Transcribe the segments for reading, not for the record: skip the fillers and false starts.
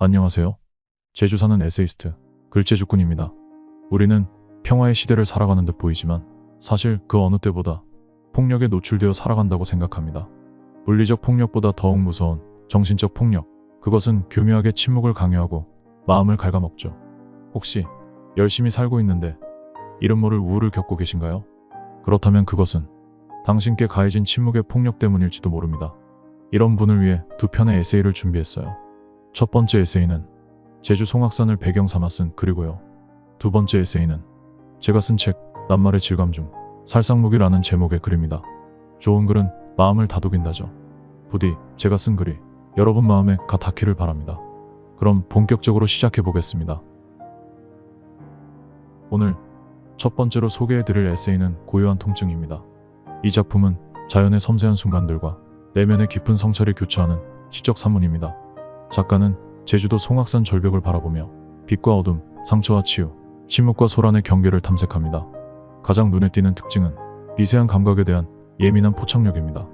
안녕하세요. 제주 사는 에세이스트, 글재주꾼입니다. 우리는 평화의 시대를 살아가는 듯 보이지만 사실 그 어느 때보다 폭력에 노출되어 살아간다고 생각합니다. 물리적 폭력보다 더욱 무서운 정신적 폭력, 그것은 교묘하게 침묵을 강요하고 마음을 갉아먹죠. 혹시 열심히 살고 있는데 이름 모를 우울을 겪고 계신가요? 그렇다면 그것은 당신께 가해진 침묵의 폭력 때문일지도 모릅니다. 이런 분을 위해 두 편의 에세이를 준비했어요. 첫 번째 에세이는 제주 송악산을 배경 삼아 쓴 글이고요. 두 번째 에세이는 제가 쓴 책 낱말의 질감 중 살상무기라는 제목의 글입니다. 좋은 글은 마음을 다독인다죠. 부디 제가 쓴 글이 여러분 마음에 가 닿기를 바랍니다. 그럼 본격적으로 시작해 보겠습니다. 오늘 첫 번째로 소개해드릴 에세이는 고요한 통증입니다. 이 작품은 자연의 섬세한 순간들과 내면의 깊은 성찰이 교차하는 시적 산문입니다. 작가는 제주도 송악산 절벽을 바라보며 빛과 어둠, 상처와 치유, 침묵과 소란의 경계를 탐색합니다. 가장 눈에 띄는 특징은 미세한 감각에 대한 예민한 포착력입니다.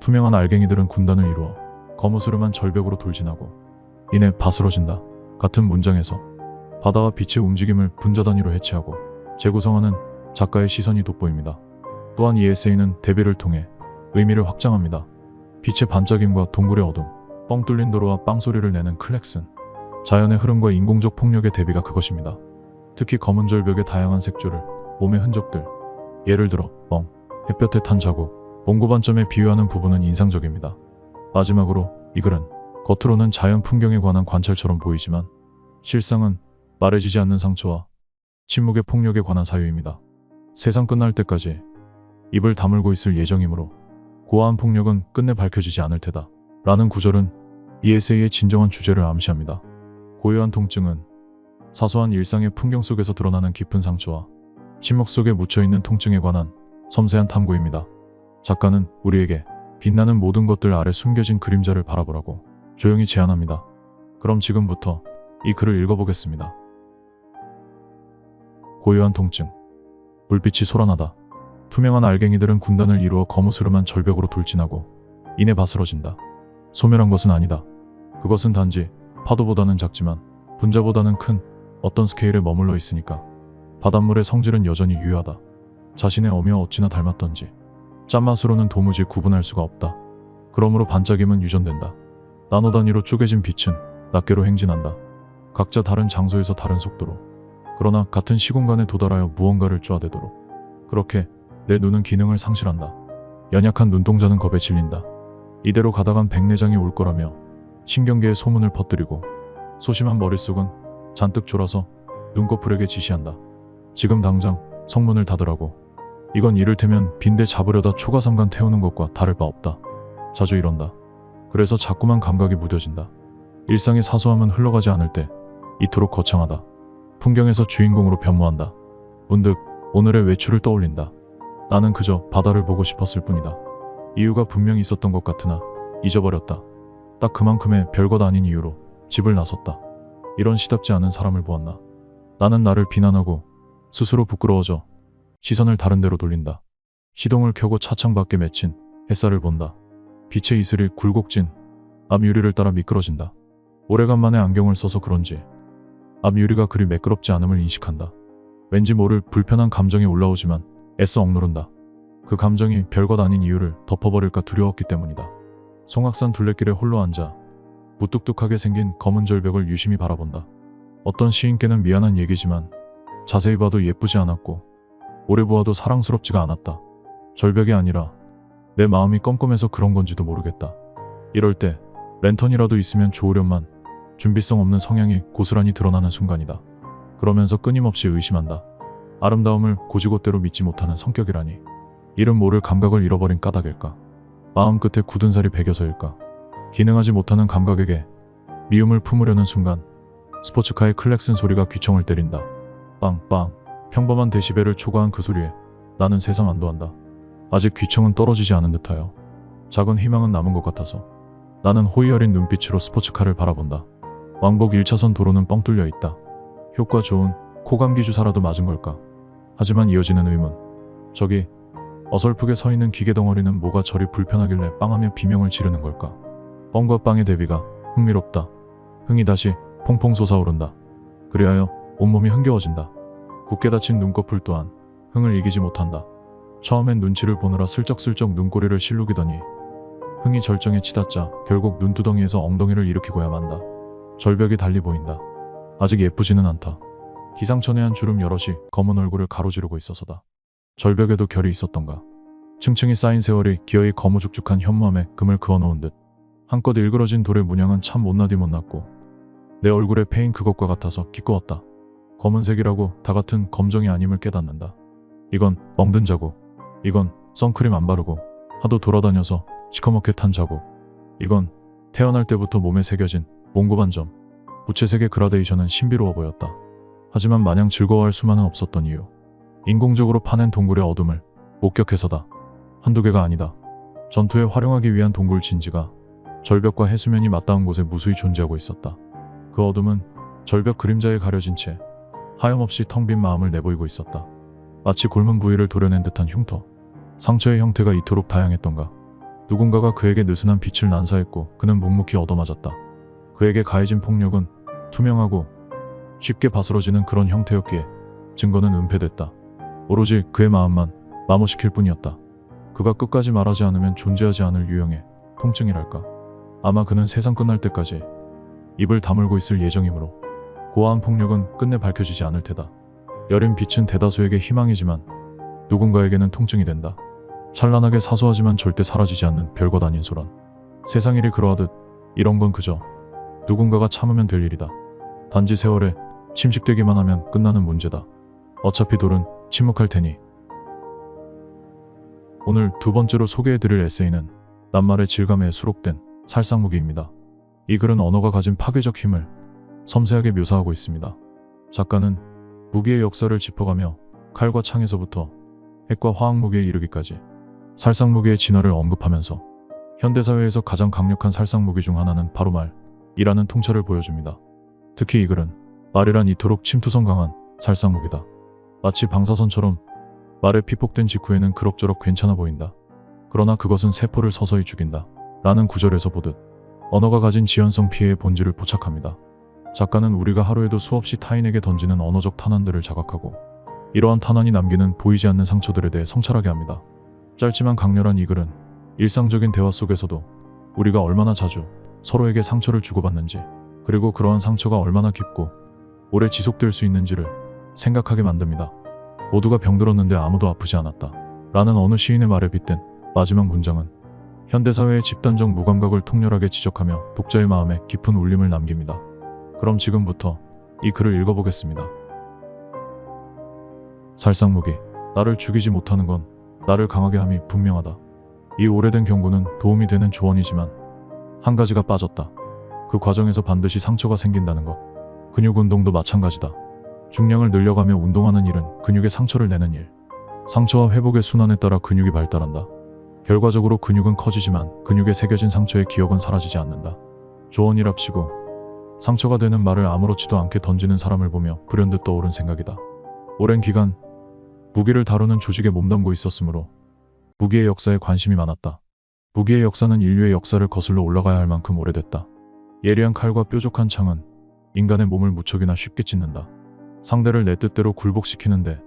투명한 알갱이들은 군단을 이루어 거무스름한 절벽으로 돌진하고 이내 바스러진다 같은 문장에서 바다와 빛의 움직임을 분자단위로 해체하고 재구성하는 작가의 시선이 돋보입니다. 또한 이 에세이는 대비를 통해 의미를 확장합니다. 빛의 반짝임과 동굴의 어둠, 뻥 뚫린 도로와 빵소리를 내는 클렉슨, 자연의 흐름과 인공적 폭력의 대비가 그것입니다. 특히 검은 절벽의 다양한 색조를, 몸의 흔적들, 예를 들어 뻥, 햇볕에 탄 자국, 원고반점에 비유하는 부분은 인상적입니다. 마지막으로 이 글은 겉으로는 자연 풍경에 관한 관찰처럼 보이지만 실상은 말해지지 않는 상처와 침묵의 폭력에 관한 사유입니다. 세상 끝날 때까지 입을 다물고 있을 예정이므로 고아한 폭력은 끝내 밝혀지지 않을 테다 라는 구절은 이 에세이의 진정한 주제를 암시합니다. 고요한 통증은 사소한 일상의 풍경 속에서 드러나는 깊은 상처와 침묵 속에 묻혀있는 통증에 관한 섬세한 탐구입니다. 작가는 우리에게 빛나는 모든 것들 아래 숨겨진 그림자를 바라보라고 조용히 제안합니다. 그럼 지금부터 이 글을 읽어보겠습니다. 고요한 통증. 불빛이 솟아나다. 투명한 알갱이들은 군단을 이루어 거무스름한 절벽으로 돌진하고 이내 바스러진다. 소멸한 것은 아니다. 그것은 단지 파도보다는 작지만 분자보다는 큰 어떤 스케일에 머물러 있으니까. 바닷물의 성질은 여전히 유효하다. 자신의 어미와 어찌나 닮았던지 짠맛으로는 도무지 구분할 수가 없다. 그러므로 반짝임은 유전된다. 나노 단위로 쪼개진 빛은 낱개로 행진한다. 각자 다른 장소에서 다른 속도로. 그러나 같은 시공간에 도달하여 무언가를 쪼아대도록. 그렇게 내 눈은 기능을 상실한다. 연약한 눈동자는 겁에 질린다. 이대로 가다간 백내장이 올 거라며 신경계에 소문을 퍼뜨리고 소심한 머릿속은 잔뜩 졸아서 눈꺼풀에게 지시한다. 지금 당장 성문을 닫으라고. 이건 이를테면 빈대 잡으려다 초가삼간 태우는 것과 다를 바 없다. 자주 이런다. 그래서 자꾸만 감각이 무뎌진다. 일상의 사소함은 흘러가지 않을 때 이토록 거창하다. 풍경에서 주인공으로 변모한다. 문득 오늘의 외출을 떠올린다. 나는 그저 바다를 보고 싶었을 뿐이다. 이유가 분명히 있었던 것 같으나 잊어버렸다. 딱 그만큼의 별것 아닌 이유로 집을 나섰다. 이런 시답지 않은 사람을 보았나. 나는 나를 비난하고 스스로 부끄러워져 시선을 다른 데로 돌린다. 시동을 켜고 차창 밖에 맺힌 햇살을 본다. 빛의 이슬이 굴곡진 앞 유리를 따라 미끄러진다. 오래간만에 안경을 써서 그런지 앞 유리가 그리 매끄럽지 않음을 인식한다. 왠지 모를 불편한 감정이 올라오지만 애써 억누른다. 그 감정이 별것 아닌 이유를 덮어버릴까 두려웠기 때문이다. 송악산 둘레길에 홀로 앉아 무뚝뚝하게 생긴 검은 절벽을 유심히 바라본다. 어떤 시인께는 미안한 얘기지만 자세히 봐도 예쁘지 않았고 오래 보아도 사랑스럽지가 않았다. 절벽이 아니라 내 마음이 껌껌해서 그런 건지도 모르겠다. 이럴 때 랜턴이라도 있으면 좋으련만 준비성 없는 성향이 고스란히 드러나는 순간이다. 그러면서 끊임없이 의심한다. 아름다움을 고지고대로 믿지 못하는 성격이라니. 이름 모를 감각을 잃어버린 까닭일까? 마음 끝에 굳은 살이 배겨서일까? 기능하지 못하는 감각에게 미움을 품으려는 순간 스포츠카의 클렉슨 소리가 귀청을 때린다. 빵빵. 평범한 데시벨을 초과한 그 소리에 나는 세상 안도한다. 아직 귀청은 떨어지지 않은 듯하여 작은 희망은 남은 것 같아서 나는 호의 어린 눈빛으로 스포츠카를 바라본다. 왕복 1차선 도로는 뻥 뚫려 있다. 효과 좋은 코감기 주사라도 맞은 걸까? 하지만 이어지는 의문. 저기 어설프게 서 있는 기계 덩어리는 뭐가 저리 불편하길래 빵하며 비명을 지르는 걸까? 뻥과 빵의 대비가 흥미롭다. 흥이 다시 퐁퐁 솟아오른다. 그리하여 온몸이 흥겨워진다. 굳게 닫힌 눈꺼풀 또한 흥을 이기지 못한다. 처음엔 눈치를 보느라 슬쩍슬쩍 눈꼬리를 실룩이더니 흥이 절정에 치닫자 결국 눈두덩이에서 엉덩이를 일으키고야 만다. 절벽이 달리 보인다. 아직 예쁘지는 않다. 기상천외한 주름 여럿이 검은 얼굴을 가로지르고 있어서다. 절벽에도 결이 있었던가. 층층이 쌓인 세월이 기어이 거무죽죽한 현무암에 금을 그어놓은 듯 한껏 일그러진 돌의 문양은 참 못나디 못났고 내 얼굴에 패인 그것과 같아서 기꺼웠다. 검은색이라고 다 같은 검정이 아님을 깨닫는다. 이건 멍든 자국. 이건 선크림 안 바르고 하도 돌아다녀서 시커멓게 탄 자국. 이건 태어날 때부터 몸에 새겨진 몽고반 점. 무채색의 그라데이션은 신비로워 보였다. 하지만 마냥 즐거워할 수만은 없었던 이유. 인공적으로 파낸 동굴의 어둠을 목격해서다. 한두 개가 아니다. 전투에 활용하기 위한 동굴 진지가 절벽과 해수면이 맞닿은 곳에 무수히 존재하고 있었다. 그 어둠은 절벽 그림자에 가려진 채 하염없이 텅 빈 마음을 내보이고 있었다. 마치 곪은 부위를 도려낸 듯한 흉터. 상처의 형태가 이토록 다양했던가. 누군가가 그에게 느슨한 빛을 난사했고 그는 묵묵히 얻어맞았다. 그에게 가해진 폭력은 투명하고 쉽게 바스러지는 그런 형태였기에 증거는 은폐됐다. 오로지 그의 마음만 마모시킬 뿐이었다. 그가 끝까지 말하지 않으면 존재하지 않을 유형의 통증이랄까. 아마 그는 세상 끝날 때까지 입을 다물고 있을 예정이므로 고아한 폭력은 끝내 밝혀지지 않을 테다. 여린 빛은 대다수에게 희망이지만 누군가에게는 통증이 된다. 찬란하게 사소하지만 절대 사라지지 않는 별것 아닌 소란. 세상 일이 그러하듯 이런 건 그저 누군가가 참으면 될 일이다. 단지 세월에 침식되기만 하면 끝나는 문제다. 어차피 돌은 침묵할 테니. 오늘 두 번째로 소개해드릴 에세이는 낱말의 질감에 수록된 살상무기입니다. 이 글은 언어가 가진 파괴적 힘을 섬세하게 묘사하고 있습니다. 작가는 무기의 역사를 짚어가며 칼과 창에서부터 핵과 화학무기에 이르기까지 살상무기의 진화를 언급하면서 현대사회에서 가장 강력한 살상무기 중 하나는 바로 말이라는 통찰을 보여줍니다. 특히 이 글은 말이란 이토록 침투성 강한 살상무기다. 마치 방사선처럼 말에 피폭된 직후에는 그럭저럭 괜찮아 보인다. 그러나 그것은 세포를 서서히 죽인다. 라는 구절에서 보듯 언어가 가진 지연성 피해의 본질을 포착합니다. 작가는 우리가 하루에도 수없이 타인에게 던지는 언어적 탄환들을 자각하고 이러한 탄환이 남기는 보이지 않는 상처들에 대해 성찰하게 합니다. 짧지만 강렬한 이 글은 일상적인 대화 속에서도 우리가 얼마나 자주 서로에게 상처를 주고받는지, 그리고 그러한 상처가 얼마나 깊고 오래 지속될 수 있는지를 생각하게 만듭니다. 모두가 병들었는데 아무도 아프지 않았다. 라는 어느 시인의 말에 빗댄 마지막 문장은 현대사회의 집단적 무감각을 통렬하게 지적하며 독자의 마음에 깊은 울림을 남깁니다. 그럼 지금부터 이 글을 읽어보겠습니다. 살상무기. 나를 죽이지 못하는 건 나를 강하게 함이 분명하다. 이 오래된 경고는 도움이 되는 조언이지만 한 가지가 빠졌다. 그 과정에서 반드시 상처가 생긴다는 것. 근육 운동도 마찬가지다. 중량을 늘려가며 운동하는 일은 근육에 상처를 내는 일. 상처와 회복의 순환에 따라 근육이 발달한다. 결과적으로 근육은 커지지만 근육에 새겨진 상처의 기억은 사라지지 않는다. 조언이랍시고 상처가 되는 말을 아무렇지도 않게 던지는 사람을 보며 불현듯 떠오른 생각이다. 오랜 기간 무기를 다루는 조직에 몸담고 있었으므로 무기의 역사에 관심이 많았다. 무기의 역사는 인류의 역사를 거슬러 올라가야 할 만큼 오래됐다. 예리한 칼과 뾰족한 창은 인간의 몸을 무척이나 쉽게 찢는다. 상대를 내 뜻대로 굴복시키는데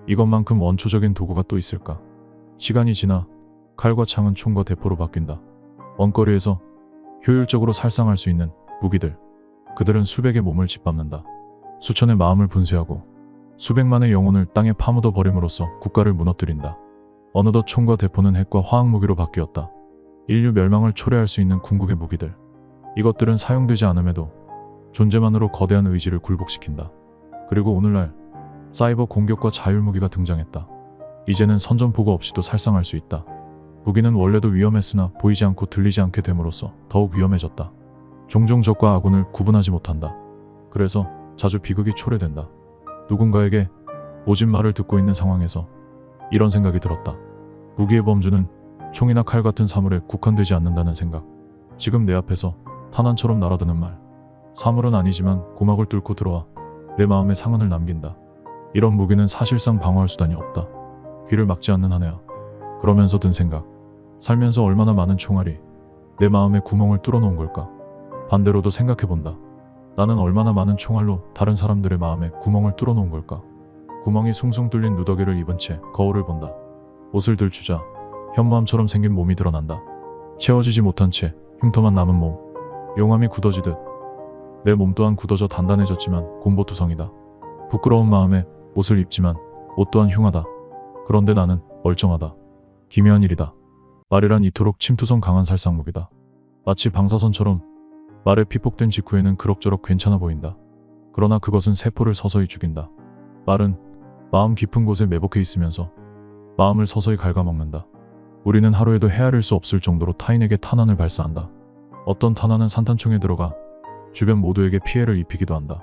이것만큼 원초적인 도구가 또 있을까? 시간이 지나 칼과 창은 총과 대포로 바뀐다. 원거리에서 효율적으로 살상할 수 있는 무기들. 그들은 수백의 몸을 짓밟는다. 수천의 마음을 분쇄하고 수백만의 영혼을 땅에 파묻어 버림으로써 국가를 무너뜨린다. 어느덧 총과 대포는 핵과 화학무기로 바뀌었다. 인류 멸망을 초래할 수 있는 궁극의 무기들. 이것들은 사용되지 않음에도 존재만으로 거대한 의지를 굴복시킨다. 그리고 오늘날 사이버 공격과 자율무기가 등장했다. 이제는 선전포고 없이도 살상할 수 있다. 무기는 원래도 위험했으나 보이지 않고 들리지 않게 됨으로써 더욱 위험해졌다. 종종 적과 아군을 구분하지 못한다. 그래서 자주 비극이 초래된다. 누군가에게 모진 말을 듣고 있는 상황에서 이런 생각이 들었다. 무기의 범주는 총이나 칼 같은 사물에 국한되지 않는다는 생각. 지금 내 앞에서 탄환처럼 날아드는 말. 사물은 아니지만 고막을 뚫고 들어와 내 마음에 상흔을 남긴다. 이런 무기는 사실상 방어할 수단이 없다. 귀를 막지 않는 한에야. 그러면서 든 생각. 살면서 얼마나 많은 총알이 내 마음에 구멍을 뚫어놓은 걸까? 반대로도 생각해본다. 나는 얼마나 많은 총알로 다른 사람들의 마음에 구멍을 뚫어놓은 걸까. 구멍이 숭숭 뚫린 누더기를 입은 채 거울을 본다. 옷을 들추자 현무암처럼 생긴 몸이 드러난다. 채워지지 못한 채 흉터만 남은 몸. 용암이 굳어지듯 내 몸 또한 굳어져 단단해졌지만 곰보투성이다. 부끄러운 마음에 옷을 입지만 옷 또한 흉하다. 그런데 나는 멀쩡하다. 기묘한 일이다. 말이란 이토록 침투성 강한 살상무기다. 마치 방사선처럼 말에 피폭된 직후에는 그럭저럭 괜찮아 보인다. 그러나 그것은 세포를 서서히 죽인다. 말은 마음 깊은 곳에 매복해 있으면서 마음을 서서히 갉아먹는다. 우리는 하루에도 헤아릴 수 없을 정도로 타인에게 탄환을 발사한다. 어떤 탄환은 산탄총에 들어가 주변 모두에게 피해를 입히기도 한다.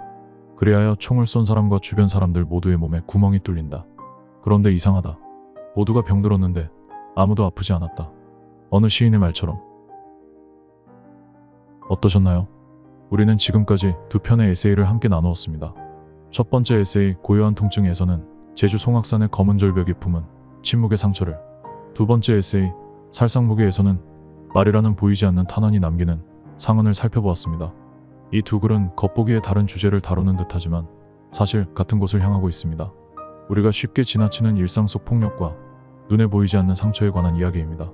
그리하여 총을 쏜 사람과 주변 사람들 모두의 몸에 구멍이 뚫린다. 그런데 이상하다. 모두가 병들었는데 아무도 아프지 않았다. 어느 시인의 말처럼. 어떠셨나요? 우리는 지금까지 두 편의 에세이를 함께 나누었습니다. 첫 번째 에세이 고요한 통증에서는 제주 송악산의 검은 절벽이 품은 침묵의 상처를, 두 번째 에세이 살상무기에서는 말이라는 보이지 않는 탄환이 남기는 상흔을 살펴보았습니다. 이 두 글은 겉보기에 다른 주제를 다루는 듯하지만 사실 같은 곳을 향하고 있습니다. 우리가 쉽게 지나치는 일상 속 폭력과 눈에 보이지 않는 상처에 관한 이야기입니다.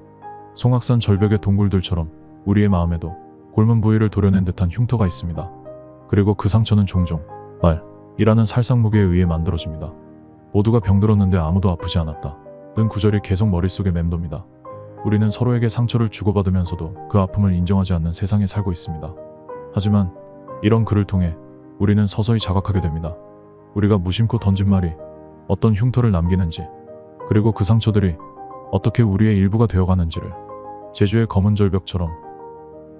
송악산 절벽의 동굴들처럼 우리의 마음에도 골문 부위를 도려낸 듯한 흉터가 있습니다. 그리고 그 상처는 종종 말이라는 살상무기에 의해 만들어집니다. 모두가 병들었는데 아무도 아프지 않았다 는 구절이 계속 머릿속에 맴돕니다. 우리는 서로에게 상처를 주고받으면서도 그 아픔을 인정하지 않는 세상에 살고 있습니다. 하지만 이런 글을 통해 우리는 서서히 자각하게 됩니다. 우리가 무심코 던진 말이 어떤 흉터를 남기는지, 그리고 그 상처들이 어떻게 우리의 일부가 되어가는지를. 제주의 검은 절벽처럼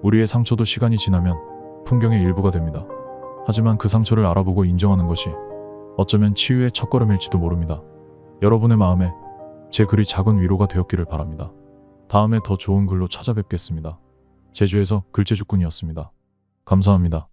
우리의 상처도 시간이 지나면 풍경의 일부가 됩니다. 하지만 그 상처를 알아보고 인정하는 것이 어쩌면 치유의 첫걸음일지도 모릅니다. 여러분의 마음에 제 글이 작은 위로가 되었기를 바랍니다. 다음에 더 좋은 글로 찾아뵙겠습니다. 제주에서 글재주꾼이었습니다. 감사합니다.